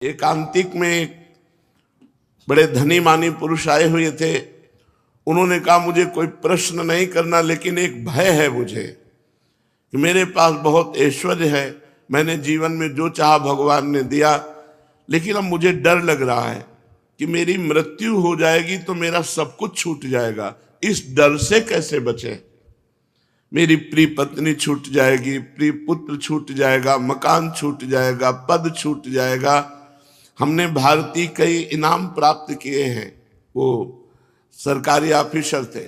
एकांतिक में एक बड़े धनी मानी पुरुष आए हुए थे। उन्होंने कहा मुझे कोई प्रश्न नहीं करना, लेकिन एक भय है मुझे कि मेरे पास बहुत ऐश्वर्य है, मैंने जीवन में जो चाहा भगवान ने दिया, लेकिन अब मुझे डर लग रहा है कि मेरी मृत्यु हो जाएगी तो मेरा सब कुछ छूट जाएगा। इस डर से कैसे बचे? मेरी प्रिय पत्नी छूट जाएगी, प्रिय पुत्र छूट जाएगा, मकान छूट जाएगा, पद छूट जाएगा। हमने भारतीय कई इनाम प्राप्त किए हैं, वो सरकारी ऑफिसर थे।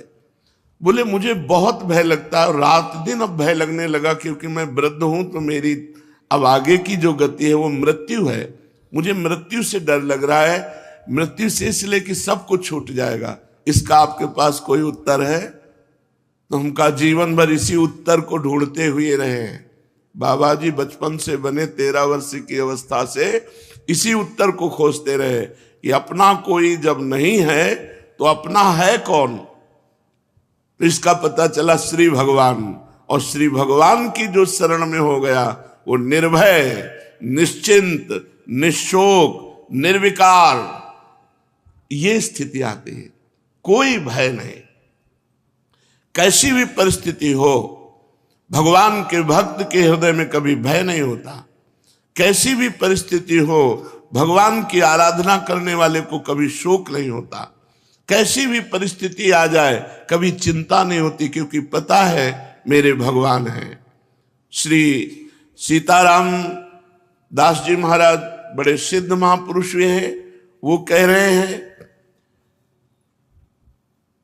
बोले मुझे बहुत भय लगता है और रात दिन अब भय लगने लगा, क्योंकि मैं वृद्ध हूं तो मेरी अब आगे की जो गति है वो मृत्यु है। मुझे मृत्यु से डर लग रहा है, मृत्यु से इसलिए कि सब कुछ छूट जाएगा। इसका आपके पास कोई उत्तर है? तो हम का जीवन भर इसी उत्तर को ढूंढते हुए रहे हैं। बाबा जी बचपन से बने 13 वर्ष की अवस्था से इसी उत्तर को खोजते रहे कि अपना कोई जब नहीं है तो अपना है कौन। तो इसका पता चला श्री भगवान, और श्री भगवान की जो शरण में हो गया वो निर्भय, निश्चिंत, निशोक, निर्विकार, ये स्थिति आती है। कोई भय नहीं, कैसी भी परिस्थिति हो, भगवान के भक्त के हृदय में कभी भय नहीं होता। कैसी भी परिस्थिति हो, भगवान की आराधना करने वाले को कभी शोक नहीं होता। कैसी भी परिस्थिति आ जाए कभी चिंता नहीं होती, क्योंकि पता है मेरे भगवान हैं। श्री सीताराम दास जी महाराज बड़े सिद्ध महापुरुष हुए हैं। वो कह रहे हैं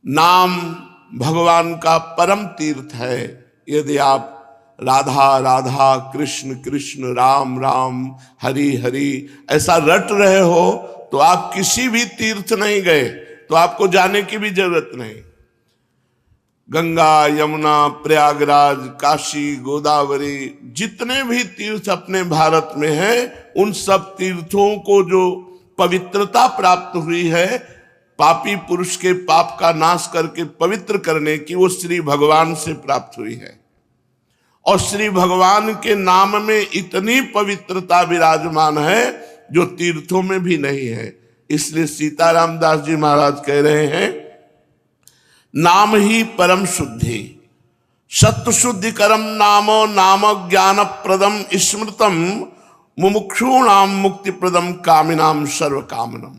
नाम भगवान का परम तीर्थ है। यदि आप राधा राधा, कृष्ण कृष्ण, राम राम, हरि हरि ऐसा रट रहे हो तो आप किसी भी तीर्थ नहीं गए, तो आपको जाने की भी जरूरत नहीं। गंगा, यमुना, प्रयागराज, काशी, गोदावरी, जितने भी तीर्थ अपने भारत में हैं, उन सब तीर्थों को जो पवित्रता प्राप्त हुई है, पापी पुरुष के पाप का नाश करके पवित्र करने की, वो श्री भगवान से प्राप्त हुई है। और श्री भगवान के नाम में इतनी पवित्रता विराजमान है जो तीर्थों में भी नहीं है। इसलिए सीताराम दास जी महाराज कह रहे हैं नाम ही परम शुद्धि, सत्व शुद्धि करम नामो नाम ज्ञान प्रदम स्मृतम मुमुक्षूणाम मुक्ति प्रदम कामिनाम सर्व कामनम।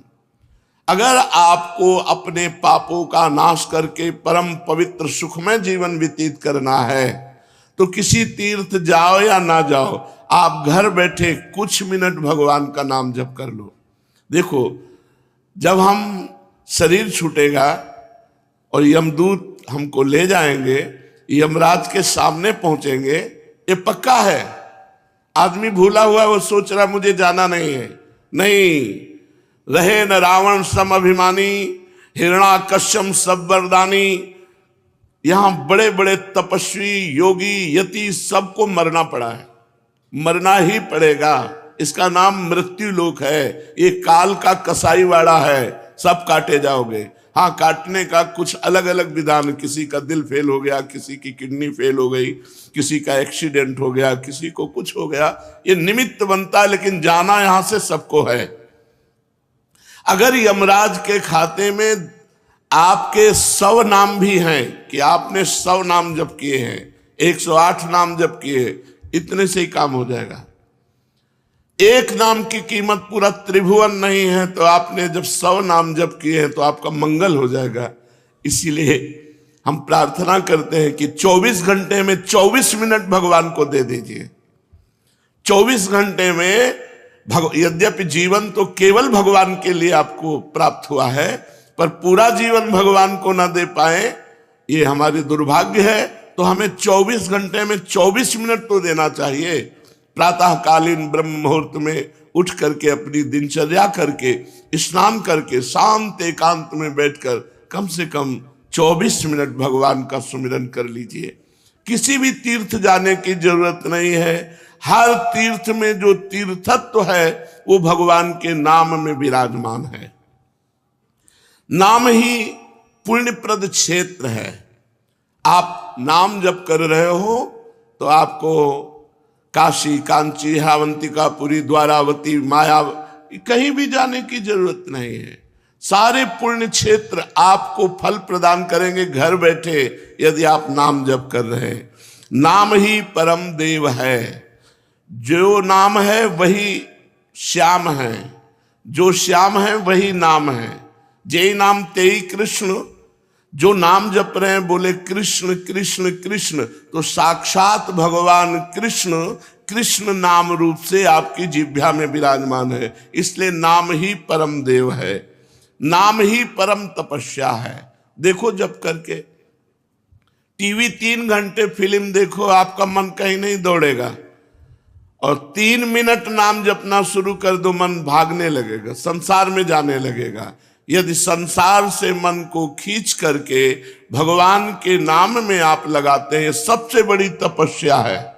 अगर आपको अपने पापों का नाश करके परम पवित्र सुखमय जीवन व्यतीत करना है तो किसी तीर्थ जाओ या ना जाओ, आप घर बैठे कुछ मिनट भगवान का नाम जप कर लो। देखो, जब हम शरीर छूटेगा और यमदूत हमको ले जाएंगे, यमराज के सामने पहुंचेंगे, ये पक्का है। आदमी भूला हुआ है, वो सोच रहा मुझे जाना नहीं है। नहीं, रहे न रावण सम अभिमानी, हिरणाकश्यप सब वरदानी। यहां बड़े बड़े तपस्वी, योगी, यति सबको मरना पड़ा है, मरना ही पड़ेगा। इसका नाम मृत्यु लोक है। ये काल का कसाईवाड़ा है, सब काटे जाओगे। हाँ, काटने का कुछ अलग अलग विधान, किसी का दिल फेल हो गया, किसी की किडनी फेल हो गई, किसी का एक्सीडेंट हो गया, किसी को कुछ हो गया, ये निमित्त बनता है, लेकिन जाना यहां से सबको है। अगर यमराज के खाते में आपके 100 नाम भी हैं कि आपने 100 नाम जप किए हैं, 108 नाम जप किए, इतने से ही काम हो जाएगा। एक नाम की कीमत पूरा त्रिभुवन नहीं है, तो आपने जब 100 नाम जप किए हैं तो आपका मंगल हो जाएगा। इसीलिए हम प्रार्थना करते हैं कि 24 घंटे में 24 मिनट भगवान को दे दीजिए। 24 घंटे में यद्यपि जीवन तो केवल भगवान के लिए आपको प्राप्त हुआ है, पर पूरा जीवन भगवान को ना दे पाए, ये हमारी दुर्भाग्य है। तो हमें 24 घंटे में 24 मिनट तो देना चाहिए। प्रातःकालीन ब्रह्म मुहूर्त में उठ करके अपनी दिनचर्या करके, स्नान करके, शांत एकांत में बैठकर कम से कम 24 मिनट भगवान का सुमिरन कर लीजिए। किसी भी तीर्थ जाने की जरूरत नहीं है। हर तीर्थ में जो तीर्थत्व है वो भगवान के नाम में विराजमान है। नाम ही पुण्यप्रद क्षेत्र है। आप नाम जप कर रहे हो तो आपको काशी, कांची, अवंतिका, पुरी, द्वारावती, माया कहीं भी जाने की जरूरत नहीं है। सारे पुण्य क्षेत्र आपको फल प्रदान करेंगे घर बैठे, यदि आप नाम जप कर रहे हैं। नाम ही परम देव है, जो नाम है वही श्याम है, जो श्याम है वही नाम है। जय नाम तेई कृष्ण, जो नाम जप रहे हैं बोले कृष्ण कृष्ण कृष्ण, तो साक्षात भगवान कृष्ण कृष्ण नाम रूप से आपकी जिह्वा में विराजमान है। इसलिए नाम ही परम देव है, नाम ही परम तपस्या है। देखो जप करके, टीवी 3 घंटे फिल्म देखो, आपका मन कहीं नहीं दौड़ेगा, और 3 मिनट नाम जपना शुरू कर दो, मन भागने लगेगा, संसार में जाने लगेगा। यदि संसार से मन को खींच करके भगवान के नाम में आप लगाते हैं, सबसे बड़ी तपस्या है,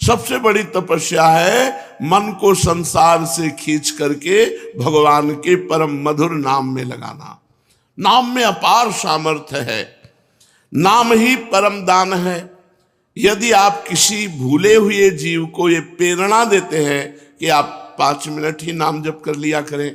सबसे बड़ी तपस्या है मन को संसार से खींच करके भगवान के परम मधुर नाम में लगाना। नाम में अपार सामर्थ्य है, नाम ही परम दान है। यदि आप किसी भूले हुए जीव को ये प्रेरणा देते हैं कि आप 5 मिनट ही नाम जप कर लिया करें,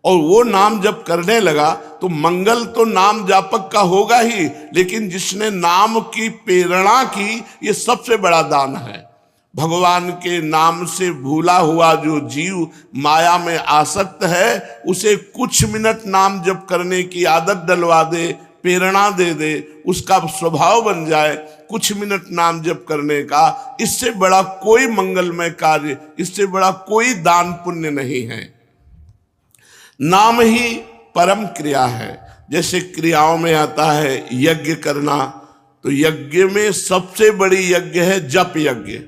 और वो नाम जप करने लगा, तो मंगल तो नाम जापक का होगा ही, लेकिन जिसने नाम की प्रेरणा की, ये सबसे बड़ा दान है। भगवान के नाम से भूला हुआ जो जीव माया में आसक्त है, उसे कुछ मिनट नाम जप करने की आदत डलवा दे, प्रेरणा दे दे, उसका स्वभाव बन जाए कुछ मिनट नाम जप करने का। इससे बड़ा कोई मंगलमय कार्य, इससे बड़ा कोई दान पुण्य नहीं है। नाम ही परम क्रिया है। जैसे क्रियाओं में आता है यज्ञ करना, तो यज्ञ में सबसे बड़ी यज्ञ है जप यज्ञ।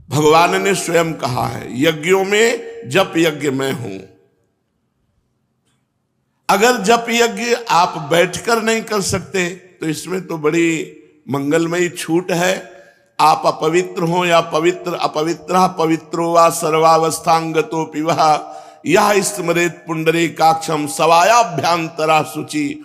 भगवान ने स्वयं कहा है, यज्ञों में जप यज्ञ मैं हूं। अगर जप यज्ञ आप बैठकर नहीं कर सकते, तो इसमें तो बड़ी मंगलमयी छूट है। आप अपवित्र हो या पवित्र, अपवित्र पवित्रो वा सर्वावस्थांगतो पिवा, यह स्मरेत पुंडरीकाक्षम सवायाभ्यांतरा शुचि।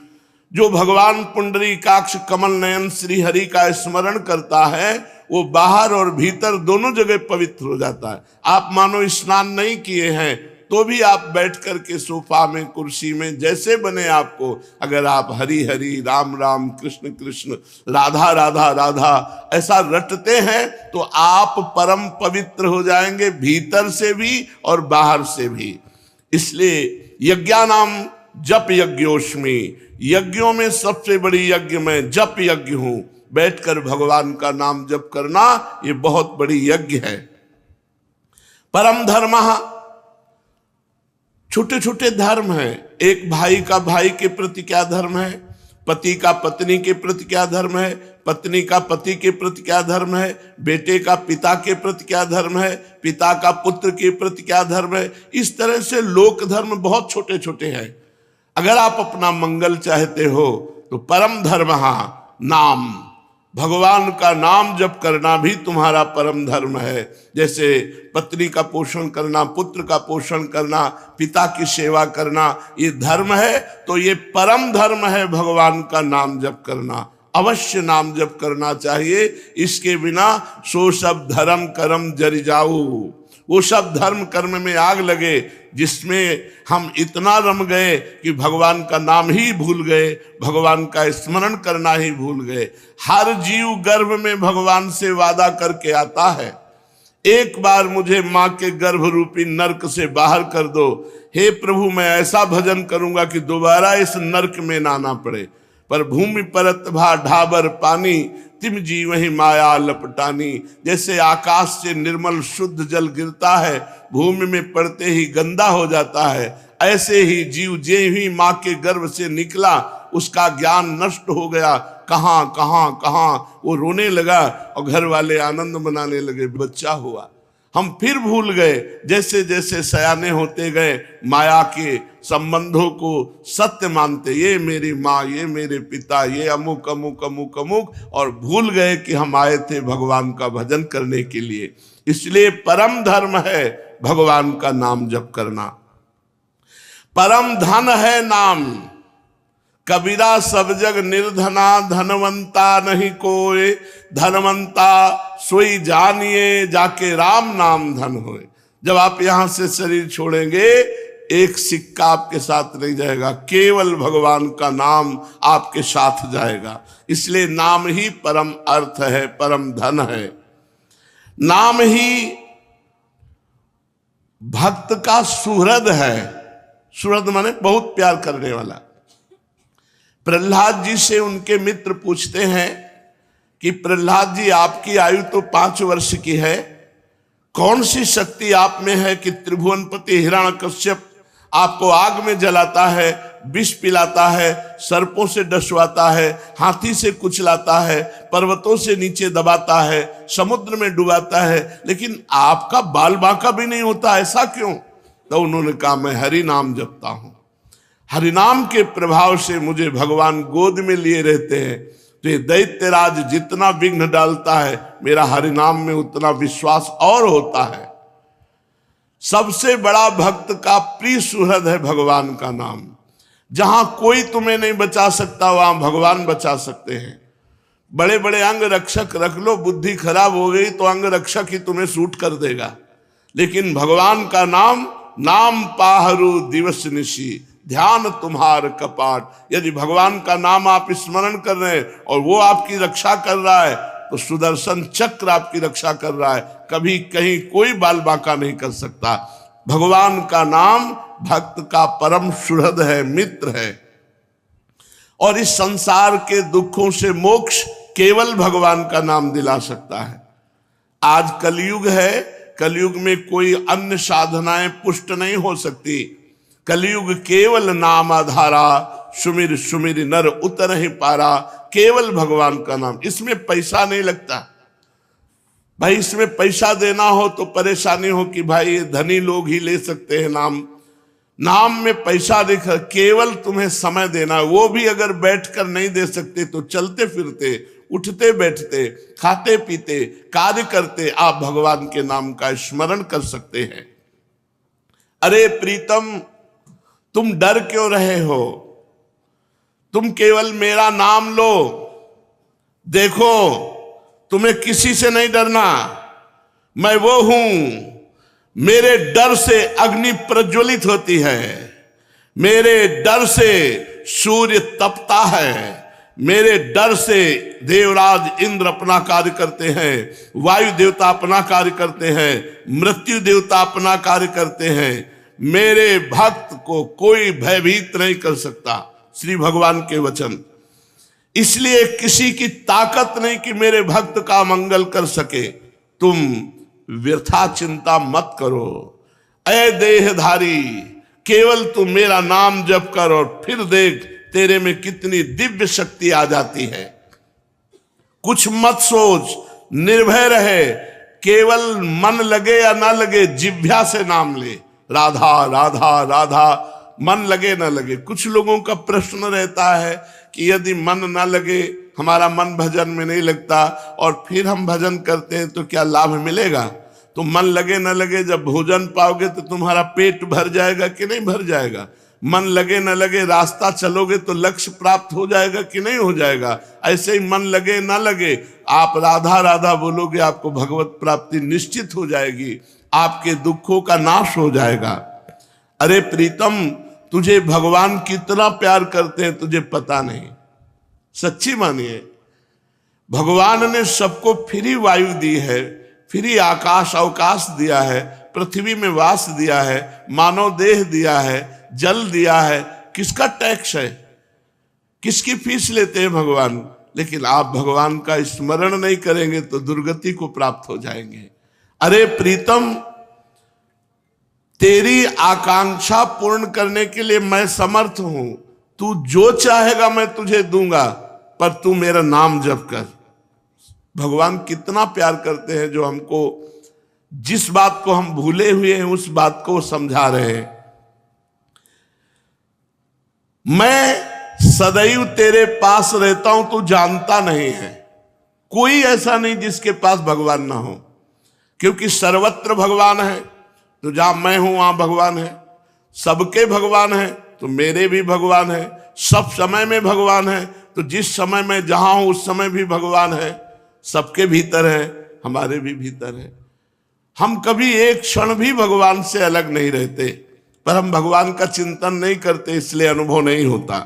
जो भगवान पुंडरीकाक्ष कमल नयन श्री हरि का स्मरण करता है, वो बाहर और भीतर दोनों जगह पवित्र हो जाता है। आप मानो स्नान नहीं किए हैं, तो भी आप बैठ कर के सोफा में, कुर्सी में, जैसे बने आपको, अगर आप हरि हरि, राम राम, कृष्ण कृष्ण, राधा राधा राधा ऐसा रटते हैं, तो आप परम पवित्र हो जाएंगे, भीतर से भी और बाहर से भी। इसलिए यज्ञानाम जप यज्ञोस्मि, यज्ञों में सबसे बड़ी यज्ञ मैं जप यज्ञ हूं। बैठकर भगवान का नाम जप करना ये बहुत बड़ी यज्ञ है। परम धर्म, छोटे छोटे धर्म हैं। एक भाई का भाई के प्रति क्या धर्म है, पति का पत्नी के प्रति क्या धर्म है, पत्नी का पति के प्रति क्या धर्म है, बेटे का पिता के प्रति क्या धर्म है, पिता का पुत्र के प्रति क्या धर्म है। इस तरह से लोक धर्म बहुत छोटे छोटे हैं। अगर आप अपना मंगल चाहते हो, तो परम धर्म नाम, भगवान का नाम जप करना भी तुम्हारा परम धर्म है। जैसे पत्नी का पोषण करना, पुत्र का पोषण करना, पिता की सेवा करना, ये धर्म है। तो ये परम धर्म है भगवान का नाम जप करना। अवश्य नाम जप करना चाहिए, इसके बिना सो सब धर्म कर्म जरि जाऊ। वो सब धर्म कर्म में आग लगे जिसमें हम इतना रम गए कि भगवान का नाम ही भूल गए, भगवान का स्मरण करना ही भूल गए। हर जीव गर्भ में भगवान से वादा करके आता है, एक बार मुझे माँ के गर्भ रूपी नरक से बाहर कर दो, हे प्रभु मैं ऐसा भजन करूंगा कि दोबारा इस नरक में ना आना पड़े। पर भूमि परत भा ढाबर पानी, तिम जीव ही माया लपटानी। जैसे आकाश से निर्मल शुद्ध जल गिरता है, भूमि में पड़ते ही गंदा हो जाता है, ऐसे ही जीव जे ही माँ के गर्भ से निकला, उसका ज्ञान नष्ट हो गया। कहाँ कहाँ कहाँ वो रोने लगा और घर वाले आनंद मनाने लगे, बच्चा हुआ। हम फिर भूल गए। जैसे जैसे सयाने होते गए, माया के संबंधों को सत्य मानते, ये मेरी माँ, ये मेरे पिता, ये अमुक अमुक अमुक अमुक, और भूल गए कि हम आए थे भगवान का भजन करने के लिए। इसलिए परम धर्म है भगवान का नाम जप करना। परम धन है नाम, कबीरा सब जग निर्धना, धनवंता नहीं कोई, धनवंता सोई जानिए, जाके राम नाम धन होए। जब आप यहां से शरीर छोड़ेंगे एक सिक्का आपके साथ नहीं जाएगा, केवल भगवान का नाम आपके साथ जाएगा। इसलिए नाम ही परम अर्थ है, परम धन है। नाम ही भक्त का सुहृद है। सुहृद माने बहुत प्यार करने वाला। प्रहलाद जी से उनके मित्र पूछते हैं कि प्रहलाद जी, आपकी आयु तो 5 वर्ष की है, कौन सी शक्ति आप में है कि त्रिभुवनपति हिरण्यकश्यप आपको आग में जलाता है, विष पिलाता है, सर्पों से डसवाता है, हाथी से कुचलाता है, पर्वतों से नीचे दबाता है, समुद्र में डुबाता है, लेकिन आपका बाल बांका भी नहीं होता, ऐसा क्यों? तो उन्होंने कहा, मैं हरि नाम जपता हूं, हरिनाम के प्रभाव से मुझे भगवान गोद में लिए रहते हैं। तो ये दैत्यराज जितना विघ्न डालता है, मेरा हरिनाम में उतना विश्वास और होता है। सबसे बड़ा भक्त का प्रिय सुहृद है भगवान का नाम। जहां कोई तुम्हें नहीं बचा सकता, वहां भगवान बचा सकते हैं। बड़े बड़े अंग रक्षक रख लो, बुद्धि खराब हो गई तो अंग रक्षक ही तुम्हें सूट कर देगा, लेकिन भगवान का नाम, नाम पाहरू दिवस निशी, ध्यान तुम्हार कपाट। यदि भगवान का नाम आप स्मरण कर रहे हैं और वो आपकी रक्षा कर रहा है, तो सुदर्शन चक्र आपकी रक्षा कर रहा है, कभी कहीं कोई बाल बांका नहीं कर सकता। भगवान का नाम भक्त का परम सुहृद है, मित्र है। और इस संसार के दुखों से मोक्ष केवल भगवान का नाम दिला सकता है। आज कलयुग है, कलयुग में कोई अन्य साधनाएं पुष्ट नहीं हो सकती। कलयुग केवल नाम आधारा, सुमिर सुमिर नर उतर ही पारा। केवल भगवान का नाम, इसमें पैसा नहीं लगता भाई। इसमें पैसा देना हो तो परेशानी हो कि भाई धनी लोग ही ले सकते हैं नाम। नाम में पैसा देखा, केवल तुम्हें समय देना, वो भी अगर बैठकर नहीं दे सकते तो चलते फिरते, उठते बैठते, खाते पीते, कार्य करते आप भगवान के नाम का स्मरण कर सकते हैं। अरे प्रीतम, तुम डर क्यों रहे हो? तुम केवल मेरा नाम लो, देखो तुम्हें किसी से नहीं डरना। मैं वो हूं, मेरे डर से अग्नि प्रज्वलित होती है, मेरे डर से सूर्य तपता है, मेरे डर से देवराज इंद्र अपना कार्य करते हैं, वायु देवता अपना कार्य करते हैं, मृत्यु देवता अपना कार्य करते हैं। मेरे भक्त को कोई भयभीत नहीं कर सकता, श्री भगवान के वचन। इसलिए किसी की ताकत नहीं कि मेरे भक्त का मंगल कर सके। तुम व्यर्था चिंता मत करो। ऐ देहधारी, केवल तू मेरा नाम जप कर और फिर देख तेरे में कितनी दिव्य शक्ति आ जाती है। कुछ मत सोच, निर्भय रहे, केवल मन लगे या ना लगे जिह्वा से नाम ले, राधा राधा राधा, मन लगे ना लगे। कुछ लोगों का प्रश्न रहता है कि यदि मन ना लगे, हमारा मन भजन में नहीं लगता और फिर हम भजन करते हैं तो क्या लाभ मिलेगा? तो मन लगे ना लगे, जब भोजन पाओगे तो तुम्हारा पेट भर जाएगा कि नहीं भर जाएगा? मन लगे ना लगे, रास्ता चलोगे तो लक्ष्य प्राप्त हो जाएगा कि नहीं हो जाएगा? ऐसे ही मन लगे ना लगे, आप राधा राधा बोलोगे, आपको भगवत प्राप्ति निश्चित हो जाएगी, आपके दुखों का नाश हो जाएगा। अरे प्रीतम, तुझे भगवान कितना प्यार करते हैं तुझे पता नहीं। सच्ची मानिए, भगवान ने सबको फ्री वायु दी है, फ्री आकाश अवकाश दिया है, पृथ्वी में वास दिया है, मानव देह दिया है, जल दिया है। किसका टैक्स है? किसकी फीस लेते हैं भगवान? लेकिन आप भगवान का स्मरण नहीं करेंगे तो दुर्गति को प्राप्त हो जाएंगे। अरे प्रीतम, तेरी आकांक्षा पूर्ण करने के लिए मैं समर्थ हूं। तू जो चाहेगा मैं तुझे दूंगा, पर तू मेरा नाम जप कर। भगवान कितना प्यार करते हैं, जो हमको जिस बात को हम भूले हुए हैं उस बात को समझा रहे हैं। मैं सदैव तेरे पास रहता हूं, तू जानता नहीं है। कोई ऐसा नहीं जिसके पास भगवान ना हो, क्योंकि सर्वत्र भगवान है। तो जहां मैं हूं वहां भगवान है, सबके भगवान है तो मेरे भी भगवान है, सब समय में भगवान है। तो जिस समय में जहां हूं उस समय भी भगवान है, सबके भीतर है, हमारे भी भीतर है। हम कभी एक क्षण भी भगवान से अलग नहीं रहते, पर हम भगवान का चिंतन नहीं करते, इसलिए अनुभव नहीं होता।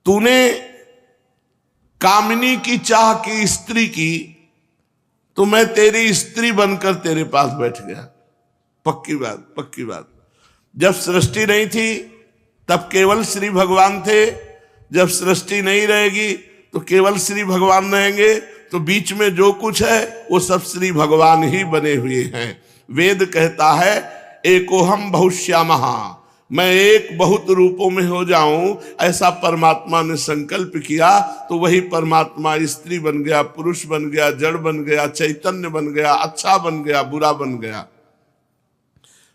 तूने कामिनी की चाह की स्त्री की, तो मैं तेरी स्त्री बनकर तेरे पास बैठ गया। पक्की बात, पक्की बात। जब सृष्टि नहीं थी तब केवल श्री भगवान थे, जब सृष्टि नहीं रहेगी तो केवल श्री भगवान रहेंगे। तो बीच में जो कुछ है वो सब श्री भगवान ही बने हुए हैं। वेद कहता है एकोहम बहुश्यामः, मैं एक बहुत रूपों में हो जाऊं, ऐसा परमात्मा ने संकल्प किया। तो वही परमात्मा स्त्री बन गया, पुरुष बन गया, जड़ बन गया, चैतन्य बन गया, अच्छा बन गया, बुरा बन गया।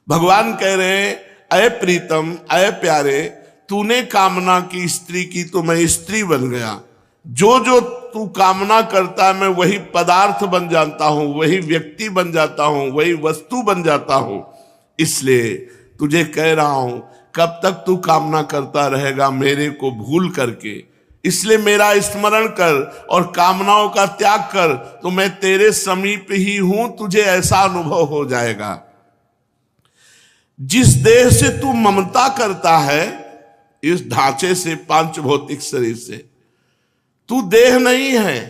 भगवान कह रहे हैं अय प्रीतम, अय प्यारे, तूने कामना की स्त्री की तो मैं स्त्री बन गया। जो जो तू कामना करता है मैं वही पदार्थ बन जाता हूं, वही व्यक्ति बन जाता हूं, वही वस्तु बन जाता हूं। इसलिए तुझे कह रहा हूं, कब तक तू कामना करता रहेगा मेरे को भूल करके? इसलिए मेरा स्मरण कर और कामनाओं का त्याग कर, तो मैं तेरे समीप ही हूं, तुझे ऐसा अनुभव हो जाएगा। जिस देह से तू ममता करता है, इस ढांचे से, पांच भौतिक शरीर से, तू देह नहीं है।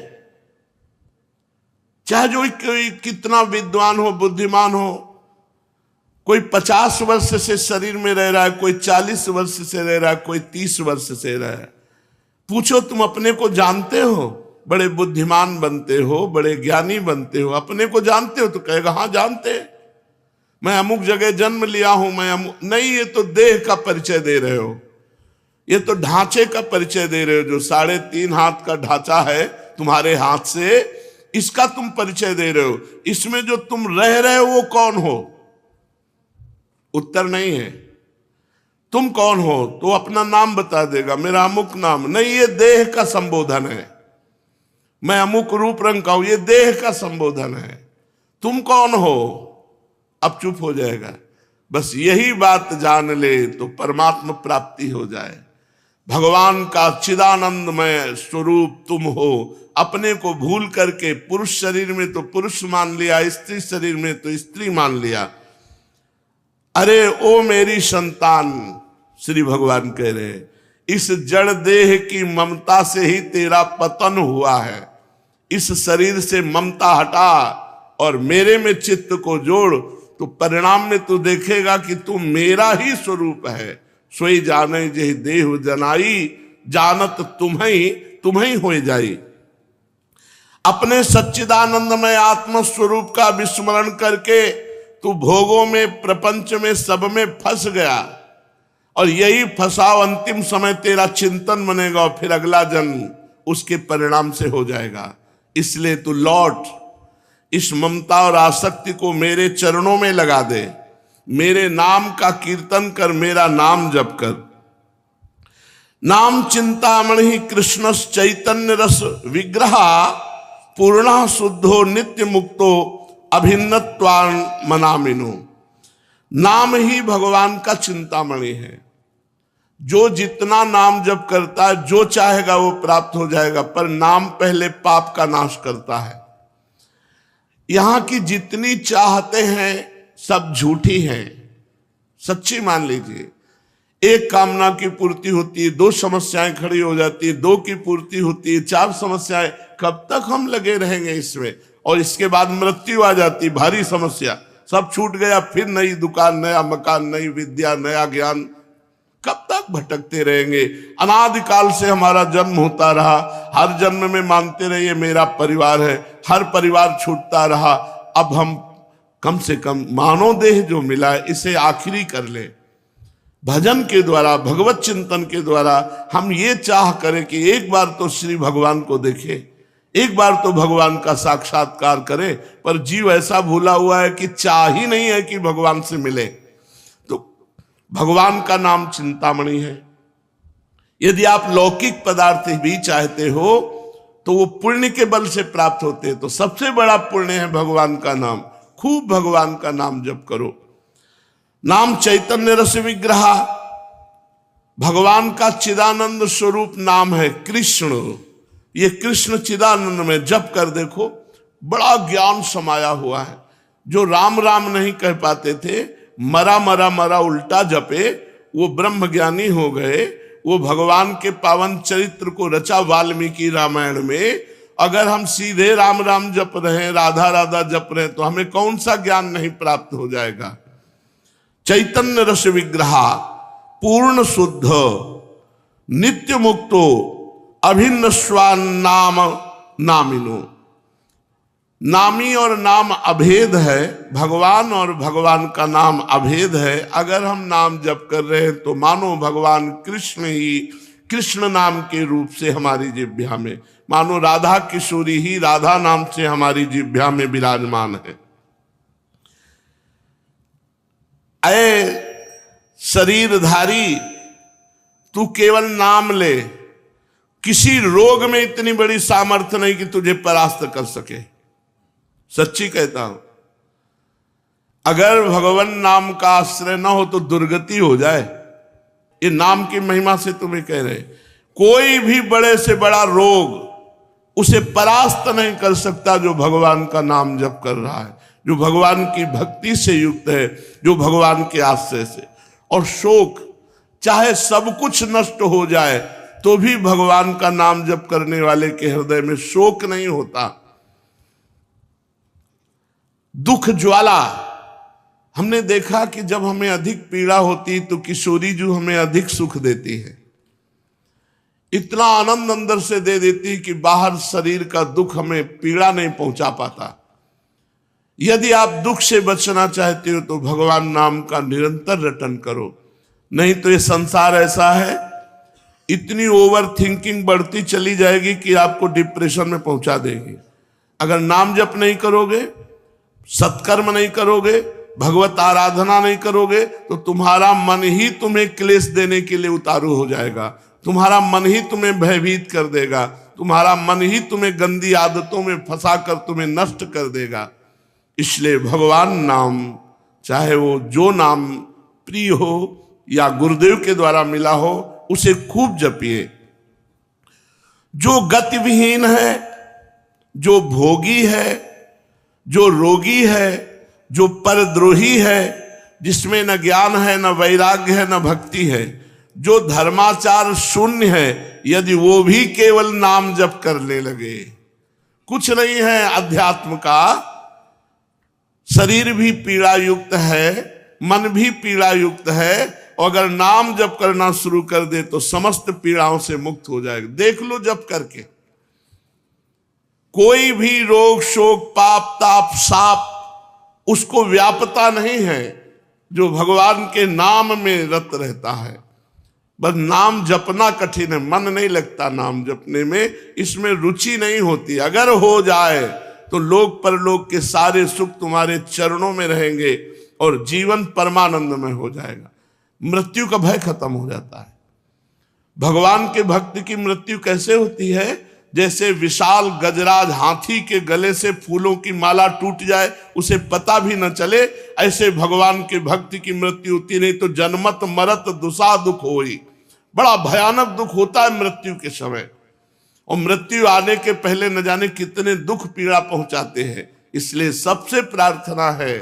चाहे जो कोई कितना विद्वान हो, बुद्धिमान हो, कोई 50 वर्ष से शरीर में रह रहा है, कोई 40 वर्ष से रह रहा है, कोई 30 वर्ष से रह रहा है। पूछो तुम अपने को जानते हो? बड़े बुद्धिमान बनते हो, बड़े ज्ञानी बनते हो, अपने को जानते हो? तो कहेगा हाँ जानते हैं, मैं अमुक जगह जन्म लिया हूं, मैं अमुक। नहीं, ये तो देह का परिचय दे रहे हो, ये तो ढांचे का परिचय दे रहे हो। जो 3.5 हाथ का ढांचा है तुम्हारे हाथ से, इसका तुम परिचय दे रहे हो। इसमें जो तुम रह रहे हो वो कौन हो? उत्तर नहीं है। तुम कौन हो? तो अपना नाम बता देगा, मेरा अमुक नाम। नहीं, ये देह का संबोधन है। मैं अमुक रूप रंग का हूं, ये देह का संबोधन है। तुम कौन हो? अब चुप हो जाएगा। बस यही बात जान ले तो परमात्मा प्राप्ति हो जाए। भगवान का चिदानंदमय स्वरूप तुम हो। अपने को भूल करके पुरुष शरीर में तो पुरुष मान लिया, स्त्री शरीर में तो स्त्री मान लिया। अरे ओ मेरी संतान, श्री भगवान कह रहे हैं, इस जड़ देह की ममता से ही तेरा पतन हुआ है। इस शरीर से ममता हटा और मेरे में चित्त को जोड़, तो परिणाम में तू देखेगा कि तू मेरा ही स्वरूप है। सोई जाने जेहि देह जनाई, जानत तुम्हें हो जाई। अपने सच्चिदानंदमय आत्म स्वरूप का विस्मरण करके तू भोगों में, प्रपंच में, सब में फंस गया। और यही फंसाव अंतिम समय तेरा चिंतन बनेगा और फिर अगला जन्म उसके परिणाम से हो जाएगा। इसलिए तू लौट, इस ममता और आसक्ति को मेरे चरणों में लगा दे। मेरे नाम का कीर्तन कर, मेरा नाम जप कर। नाम चिंतामणि कृष्ण चैतन्य रस विग्रह, पूर्णा शुद्धो नित्य मुक्तो अभिन्नत्वान मनामिनो। नाम ही भगवान का चिंतामणि है। जो जितना नाम जप करता है, जो चाहेगा वो प्राप्त हो जाएगा। पर नाम पहले पाप का नाश करता है। यहां की जितनी चाहते हैं सब झूठी हैं, सच्ची मान लीजिए। एक कामना की पूर्ति होती है, 2 समस्याएं खड़ी हो जाती है, 2 की पूर्ति होती है, 4 समस्याएं। कब तक हम लगे रहेंगे इसमें? और इसके बाद मृत्यु आ जाती, भारी समस्या, सब छूट गया। फिर नई दुकान, नया मकान, नई विद्या, नया ज्ञान। कब तक भटकते रहेंगे? अनादिकाल से हमारा जन्म होता रहा, हर जन्म में मानते रहिए मेरा परिवार है, हर परिवार छूटता रहा। अब हम कम से कम मानव देह जो मिला है इसे आखिरी कर ले। भजन के द्वारा, भगवत चिंतन के द्वारा हम ये चाह करें कि एक बार तो श्री भगवान को देखें, एक बार तो भगवान का साक्षात्कार करें। पर जीव ऐसा भूला हुआ है कि चाह ही नहीं है कि भगवान से मिले। तो भगवान का नाम चिंतामणि है। यदि आप लौकिक पदार्थ भी चाहते हो तो वो पुण्य के बल से प्राप्त होते हैं। तो सबसे बड़ा पुण्य है भगवान का नाम। खूब भगवान का नाम जप करो। नाम चैतन्य रस विग्रह, भगवान का चिदानंद स्वरूप नाम है कृष्ण। ये कृष्ण चिदानंद में जप कर देखो, बड़ा ज्ञान समाया हुआ है। जो राम राम नहीं कह पाते थे, मरा मरा मरा उल्टा जपे, वो ब्रह्म ज्ञानी हो गए। वो भगवान के पावन चरित्र को रचा वाल्मीकि रामायण में। अगर हम सीधे राम राम जप रहे हैं, राधा राधा जप रहे हैं, तो हमें कौन सा ज्ञान नहीं प्राप्त हो जाएगा। चैतन्य रस विग्रहा पूर्ण शुद्ध नित्य मुक्तो अभिन्न स्वान नाम नामिनो। नामी और नाम अभेद है, भगवान और भगवान का नाम अभेद है। अगर हम नाम जप कर रहे हैं तो मानो भगवान कृष्ण ही कृष्ण नाम के रूप से हमारी जिह्वा में, मानो राधा किशोरी ही राधा नाम से हमारी जिह्वा में विराजमान है। ऐ शरीरधारी, तू केवल नाम ले, किसी रोग में इतनी बड़ी सामर्थ्य नहीं कि तुझे परास्त कर सके। सच्ची कहता हूं, अगर भगवान नाम का आश्रय न हो तो दुर्गति हो जाए। ये नाम की महिमा से तुम्हें कह रहे, कोई भी बड़े से बड़ा रोग उसे परास्त नहीं कर सकता जो भगवान का नाम जप कर रहा है, जो भगवान की भक्ति से युक्त है, जो भगवान के आश्रय से। और शोक, चाहे सब कुछ नष्ट हो जाए तो भी भगवान का नाम जप करने वाले के हृदय में शोक नहीं होता। दुख ज्वाला, हमने देखा कि जब हमें अधिक पीड़ा होती तो किशोरी जो हमें अधिक सुख देती है, इतना आनंद अंदर से दे देती कि बाहर शरीर का दुख हमें पीड़ा नहीं पहुंचा पाता। यदि आप दुख से बचना चाहते हो तो भगवान नाम का निरंतर रटन करो, नहीं तो ये संसार ऐसा है, इतनी ओवर थिंकिंग बढ़ती चली जाएगी कि आपको डिप्रेशन में पहुंचा देगी। अगर नाम जप नहीं करोगे, सत्कर्म नहीं करोगे, भगवत आराधना नहीं करोगे, तो तुम्हारा मन ही तुम्हें क्लेश देने के लिए उतारू हो जाएगा। तुम्हारा मन ही तुम्हें भयभीत कर देगा, तुम्हारा मन ही तुम्हें गंदी आदतों में फंसाकर तुम्हें नष्ट कर देगा। इसलिए भगवान नाम, चाहे वो जो नाम प्रिय हो या गुरुदेव के द्वारा मिला हो, उसे खूब जपिए। जो गतिविहीन है, जो भोगी है, जो रोगी है, जो परद्रोही है, जिसमें न ज्ञान है, न वैराग्य है, न भक्ति है, जो धर्माचार शून्य है, यदि वो भी केवल नाम जप करने लगे, कुछ नहीं है अध्यात्म का, शरीर भी पीड़ा युक्त है, मन भी पीड़ा युक्त है, और अगर नाम जप करना शुरू कर दे तो समस्त पीड़ाओं से मुक्त हो जाएगा। देख लो जप करके, कोई भी रोग शोक पाप ताप साप उसको व्यापता नहीं है जो भगवान के नाम में रत रहता है। बस नाम जपना कठिन है, मन नहीं लगता नाम जपने में, इसमें रुचि नहीं होती। अगर हो जाए तो लोक परलोक के सारे सुख तुम्हारे चरणों में रहेंगे और जीवन परमानंद में हो जाएगा। मृत्यु का भय खत्म हो जाता है। भगवान के भक्त की मृत्यु कैसे होती है? जैसे विशाल गजराज हाथी के गले से फूलों की माला टूट जाए, उसे पता भी न चले, ऐसे भगवान के भक्त की मृत्यु होती। नहीं तो जन्मत मरत दुसा दुख होई, बड़ा भयानक दुख होता है मृत्यु के समय, और मृत्यु आने के पहले न जाने कितने दुख पीड़ा पहुंचाते हैं। इसलिए सबसे प्रार्थना है,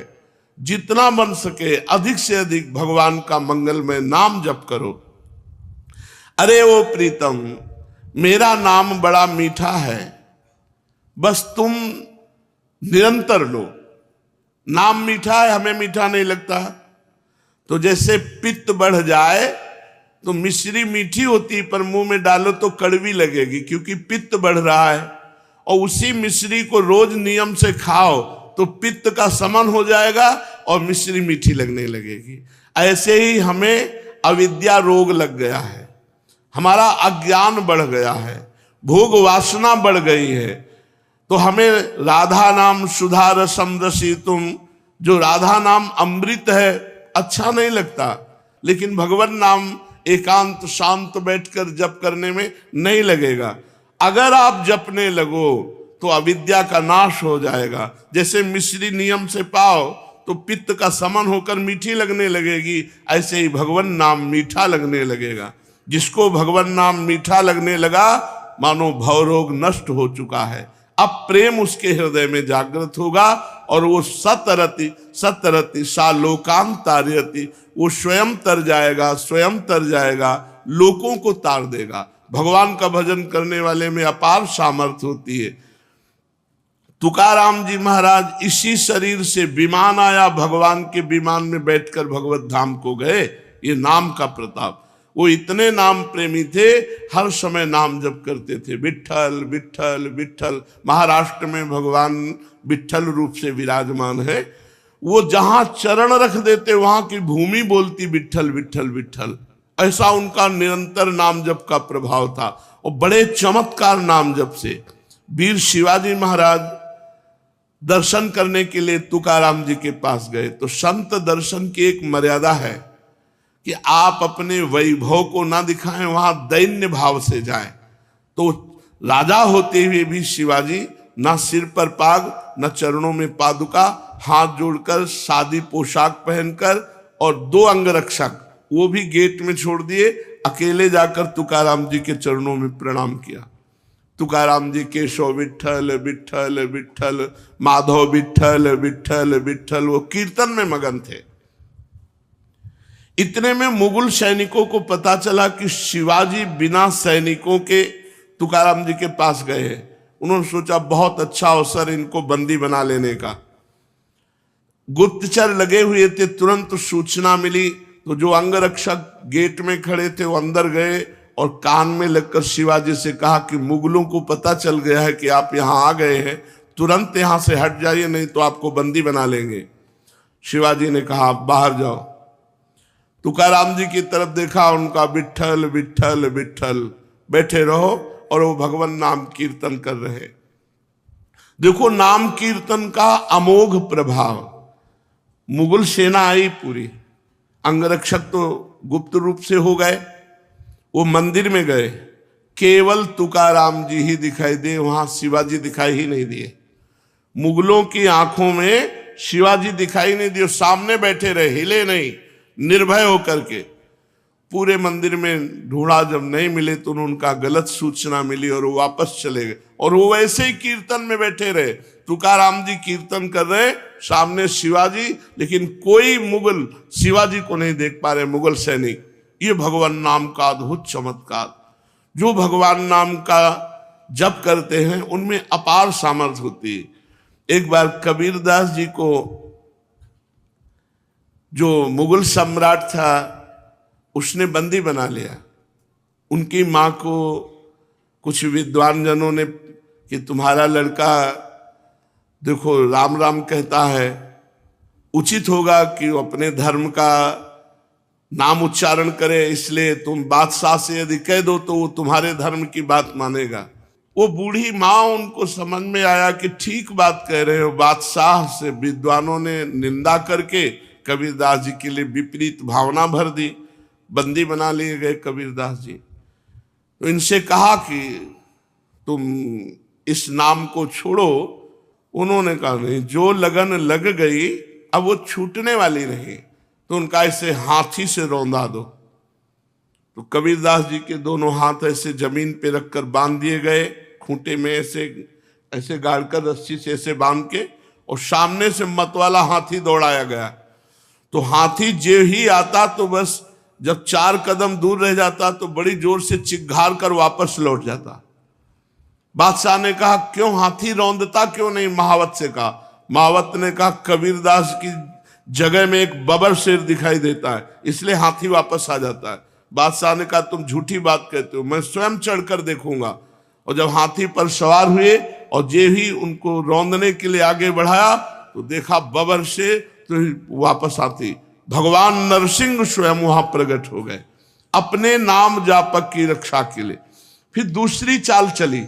जितना बन सके अधिक से अधिक भगवान का मंगलमय नाम जप करो। अरे ओ प्रीतम, मेरा नाम बड़ा मीठा है, बस तुम निरंतर लो। नाम मीठा है, हमें मीठा नहीं लगता। तो जैसे पित्त बढ़ जाए तो मिश्री मीठी होती, पर मुंह में डालो तो कड़वी लगेगी क्योंकि पित्त बढ़ रहा है। और उसी मिश्री को रोज नियम से खाओ तो पित्त का शमन हो जाएगा और मिश्री मीठी लगने लगेगी। ऐसे ही हमें अविद्या रोग लग गया है, हमारा अज्ञान बढ़ गया है, भोग वासना बढ़ गई है। तो हमें राधा नाम सुधा रसम रसितुम, जो राधा नाम अमृत है, अच्छा नहीं लगता, लेकिन भगवान नाम एकांत शांत बैठकर जप करने में नहीं लगेगा। अगर आप जपने लगो तो अविद्या का नाश हो जाएगा। जैसे मिश्री नियम से पाओ तो पित्त का समन होकर मीठी लगने लगेगी, ऐसे ही भगवान नाम मीठा लगने लगेगा। जिसको भगवान नाम मीठा लगने लगा, मानो भवरोग नष्ट हो चुका है। अब प्रेम उसके हृदय में जागृत होगा और वो सतरति सतरति सा लोकांत तारयति, वो स्वयं तर जाएगा, लोकों को तार देगा। भगवान का भजन करने वाले में अपार सामर्थ्य होती है। तुकाराम जी महाराज इसी शरीर से विमान आया, भगवान के विमान में बैठकर भगवत धाम को गए। ये नाम का प्रताप। वो इतने नाम प्रेमी थे, हर समय नाम जप करते थे, विट्ठल विट्ठल विट्ठल। महाराष्ट्र में भगवान विट्ठल रूप से विराजमान है। वो जहां चरण रख देते वहां की भूमि बोलती विट्ठल विट्ठल विट्ठल। ऐसा उनका निरंतर नाम जप का प्रभाव था और बड़े चमत्कार नाम जप से। वीर शिवाजी महाराज दर्शन करने के लिए तुकाराम जी के पास गए तो संत दर्शन की एक मर्यादा है कि आप अपने वैभव को ना दिखाएं, वहां दैन्य भाव से जाएं। तो राजा होते हुए भी शिवाजी ना सिर पर पाग, न चरणों में पादुका, हाथ जोड़कर सादी पोशाक पहनकर और 2 अंगरक्षक वो भी गेट में छोड़ दिए, अकेले जाकर तुकाराम जी के चरणों में प्रणाम किया। तुकाराम जी केशव विट्ठल विट्ठल विट्ठल, माधव विट्ठल विट्ठल विट्ठल, वो कीर्तन में मगन थे। इतने में मुगल सैनिकों को पता चला कि शिवाजी बिना सैनिकों के तुकाराम जी के पास गए हैं। उन्होंने सोचा बहुत अच्छा अवसर इनको बंदी बना लेने का। गुप्तचर लगे हुए थे, तुरंत सूचना मिली तो जो अंगरक्षक गेट में खड़े थे वो अंदर गए और कान में लगकर शिवाजी से कहा कि मुगलों को पता चल गया है कि आप यहाँ आ गए हैं, तुरंत यहाँ से हट जाइए नहीं तो आपको बंदी बना लेंगे। शिवाजी ने कहा आप बाहर जाओ। तुकाराम जी की तरफ देखा, उनका विट्ठल विट्ठल विट्ठल, बैठे रहो, और वो भगवान नाम कीर्तन कर रहे। देखो नाम कीर्तन का अमोघ प्रभाव। मुगल सेना आई पूरी, अंगरक्षक तो गुप्त रूप से हो गए, वो मंदिर में गए, केवल तुकाराम जी ही दिखाई दिए, वहां शिवाजी दिखाई ही नहीं दिए। मुगलों की आंखों में शिवाजी दिखाई नहीं दिए, सामने बैठे रहे, हिले नहीं, निर्भय होकर के। पूरे मंदिर में ढूंढा, जब नहीं मिले तो उनका गलत सूचना मिली और वो वापस चले गए। और वो वैसे ही कीर्तन में बैठे रहे, तुकाराम जी कीर्तन कर रहे, सामने शिवाजी, लेकिन कोई मुगल शिवाजी को नहीं देख पा रहे, मुगल सैनिक। ये भगवान नाम का अद्भुत चमत्कार। जो भगवान नाम का जप करते हैं उनमें अपार सामर्थ्य होती है। एक बार कबीरदास जी को जो मुगल सम्राट था उसने बंदी बना लिया। उनकी माँ को कुछ विद्वान जनों ने कि तुम्हारा लड़का देखो राम राम कहता है, उचित होगा कि वो अपने धर्म का नाम उच्चारण करे, इसलिए तुम बादशाह से यदि कह दो तो वो तुम्हारे धर्म की बात मानेगा। वो बूढ़ी माँ, उनको समझ में आया कि ठीक बात कह रहे हो। बादशाह से विद्वानों ने निंदा करके कबीरदास जी के लिए विपरीत भावना भर दी, बंदी बना लिए गए कबीरदास जी। तो इनसे कहा कि तुम इस नाम को छोड़ो। उन्होंने कहा नहीं, जो लगन लग गई अब वो छूटने वाली नहीं, तो उनका ऐसे हाथी से रौंदा दो। तो कबीरदास जी के दोनों हाथ ऐसे जमीन पे रखकर बांध दिए गए, खूंटे में ऐसे ऐसे गाड़कर रस्सी से ऐसे बांध के, और सामने से मतवाला हाथी दौड़ाया गया। तो हाथी जो ही आता तो बस जब 4 कदम दूर रह जाता तो बड़ी जोर से चिघार कर वापस लौट जाता। बादशाह ने कहा क्यों हाथी रौंदता क्यों नहीं? महावत से कहा। महावत ने कहा कबीरदास की जगह में एक बबर शेर दिखाई देता है, इसलिए हाथी वापस आ जाता है। बादशाह ने कहा तुम झूठी बात कहते हो, मैं स्वयं चढ़कर देखूंगा। और जब हाथी पर सवार हुए और जे ही उनको रौंदने के लिए आगे बढ़ाया तो देखा बबर शेर, तो वापस आती भगवान नरसिंह स्वयं वहां प्रकट हो गए अपने नाम जापक की रक्षा के लिए। फिर दूसरी चाल चली,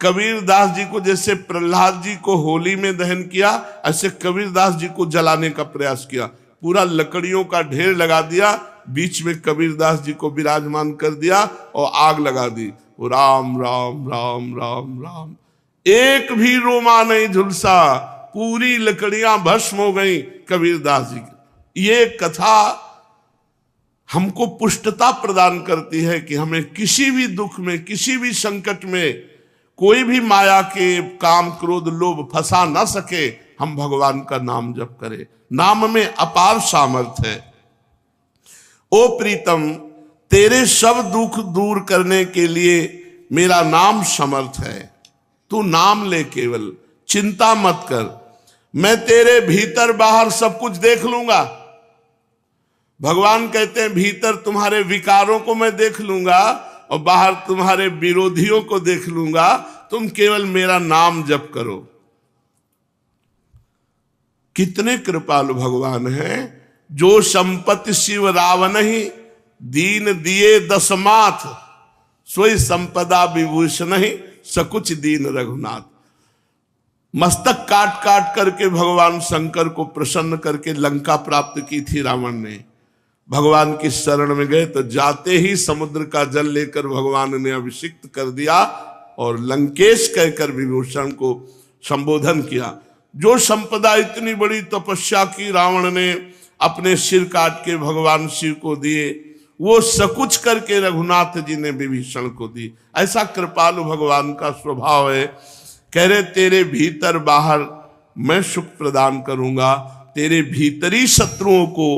कबीरदास जी को जैसे प्रहलाद जी को होली में दहन किया, ऐसे कबीरदास जी को जलाने का प्रयास किया। पूरा लकड़ियों का ढेर लगा दिया, बीच में कबीरदास जी को विराजमान कर दिया और आग लगा दी। राम राम राम राम राम, एक भी रोमा नहीं झुलसा, पूरी लकड़ियां भस्म हो गई कबीरदास जी की। ये कथा हमको पुष्टता प्रदान करती है कि हमें किसी भी दुख में, किसी भी संकट में कोई भी माया के काम क्रोध लोभ फंसा ना सके, हम भगवान का नाम जप करें। नाम में अपार सामर्थ्य है। ओ प्रीतम, तेरे सब दुख दूर करने के लिए मेरा नाम समर्थ है। तू नाम ले, केवल चिंता मत कर, मैं तेरे भीतर बाहर सब कुछ देख लूंगा। भगवान कहते हैं भीतर तुम्हारे विकारों को मैं देख लूंगा और बाहर तुम्हारे विरोधियों को देख लूंगा, तुम केवल मेरा नाम जप करो। कितने कृपालु भगवान हैं। जो संपत्ति शिव रावण ही, दीन दिए दसमाथ, सोई संपदा विभूषण ही, सकुच दीन रघुनाथ। मस्तक काट काट करके भगवान शंकर को प्रसन्न करके लंका प्राप्त की थी रावण ने। भगवान की शरण में गए तो जाते ही समुद्र का जल लेकर भगवान ने अभिषिक्त कर दिया और लंकेश कहकर विभूषण को संबोधन किया। जो संपदा इतनी बड़ी तपस्या की रावण ने अपने सिर काट के भगवान शिव को दिए, वो सकुच करके रघुनाथ जी ने विभीषण को दी। ऐसा कृपालु भगवान का स्वभाव है। कह रहे तेरे भीतर बाहर मैं सुख प्रदान करूंगा, तेरे भीतरी शत्रुओं को,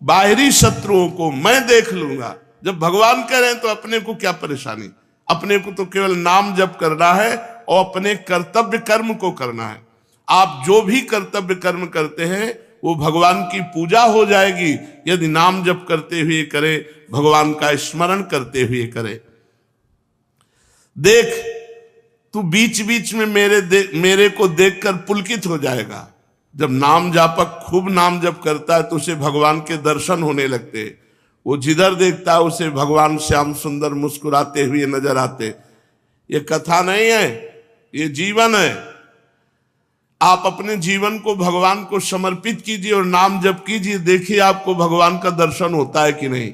बाहरी शत्रुओं को मैं देख लूंगा। जब भगवान कह रहे हैं तो अपने को क्या परेशानी, अपने को तो केवल नाम जप करना है और अपने कर्तव्य कर्म को करना है। आप जो भी कर्तव्य कर्म करते हैं वो भगवान की पूजा हो जाएगी यदि नाम जप करते हुए करे, भगवान का स्मरण करते हुए करे। देख, तू बीच बीच में मेरे को देखकर पुलकित हो जाएगा। जब नाम जापक खूब नाम जप करता है तो उसे भगवान के दर्शन होने लगते। वो जिधर देखता है उसे भगवान श्याम सुंदर मुस्कुराते हुए नजर आते। ये कथा नहीं है, ये जीवन है। आप अपने जीवन को भगवान को समर्पित कीजिए और नाम जप कीजिए, देखिए आपको भगवान का दर्शन होता है कि नहीं।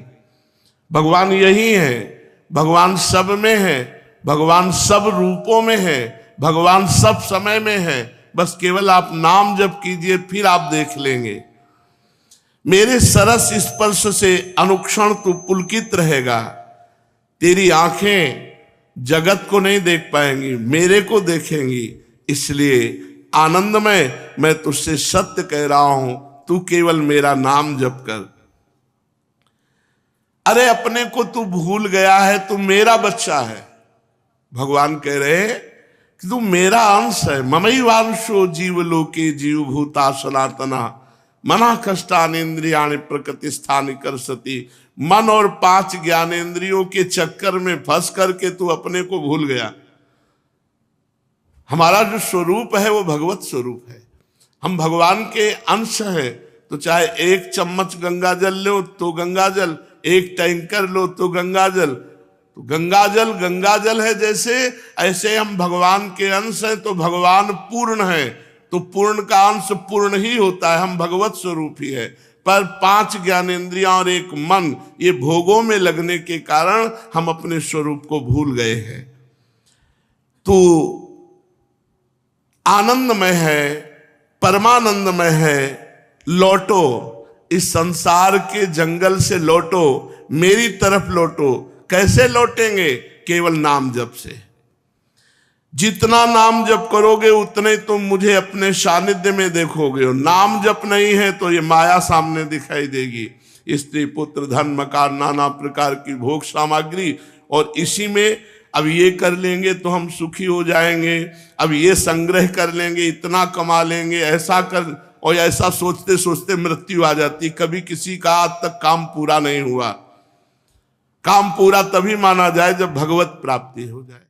भगवान यही है, भगवान सब में है, भगवान सब रूपों में है, भगवान सब समय में है। बस केवल आप नाम जप कीजिए, फिर आप देख लेंगे। मेरे सरस स्पर्श से अनुक्षण तू पुलकित रहेगा। तेरी आंखें जगत को नहीं देख पाएंगी, मेरे को देखेंगी। इसलिए आनंदमय मैं तुझसे सत्य कह रहा हूं, तू केवल मेरा नाम जप कर। अरे अपने को तू भूल गया है, तू मेरा बच्चा है। भगवान कह रहे हैं कि तू मेरा अंश है। ममैवांशो जीवलोके जीवभूता सनातना मना कष्टानेन्द्रियाणि प्रकृति स्थानि करसति। मन और 5 ज्ञानेन्द्रियों के चक्कर में फंस करके तू अपने को भूल गया। हमारा जो स्वरूप है वो भगवत स्वरूप है। हम भगवान के अंश हैं। तो चाहे 1 चम्मच गंगा जल लो तो गंगा जल, 1 टैंकर लो तो गंगा जल। तो गंगा जल है जैसे, ऐसे हम भगवान के अंश हैं। तो भगवान पूर्ण है, तो पूर्ण का अंश पूर्ण ही होता है। हम भगवत स्वरूप ही है। पर 5 ज्ञानेंद्रियां और 1 मन, ये भोगों में लगने के कारण हम अपने स्वरूप को भूल गए हैं। तो आनंदमय है, परमानंदमय है। लौटो, इस संसार के जंगल से लौटो, मेरी तरफ लौटो। कैसे लौटेंगे? केवल नाम जप से। जितना नाम जप करोगे उतने तुम मुझे अपने सानिध्य में देखोगे। और नाम जप नहीं है तो ये माया सामने दिखाई देगी। स्त्री पुत्र धन मकान नाना प्रकार की भोग सामग्री, और इसी में अब ये कर लेंगे तो हम सुखी हो जाएंगे, अब ये संग्रह कर लेंगे, इतना कमा लेंगे, ऐसा कर, और ऐसा सोचते सोचते मृत्यु आ जाती। कभी किसी का आज तक काम पूरा नहीं हुआ। काम पूरा तभी माना जाए जब भगवत प्राप्ति हो जाए।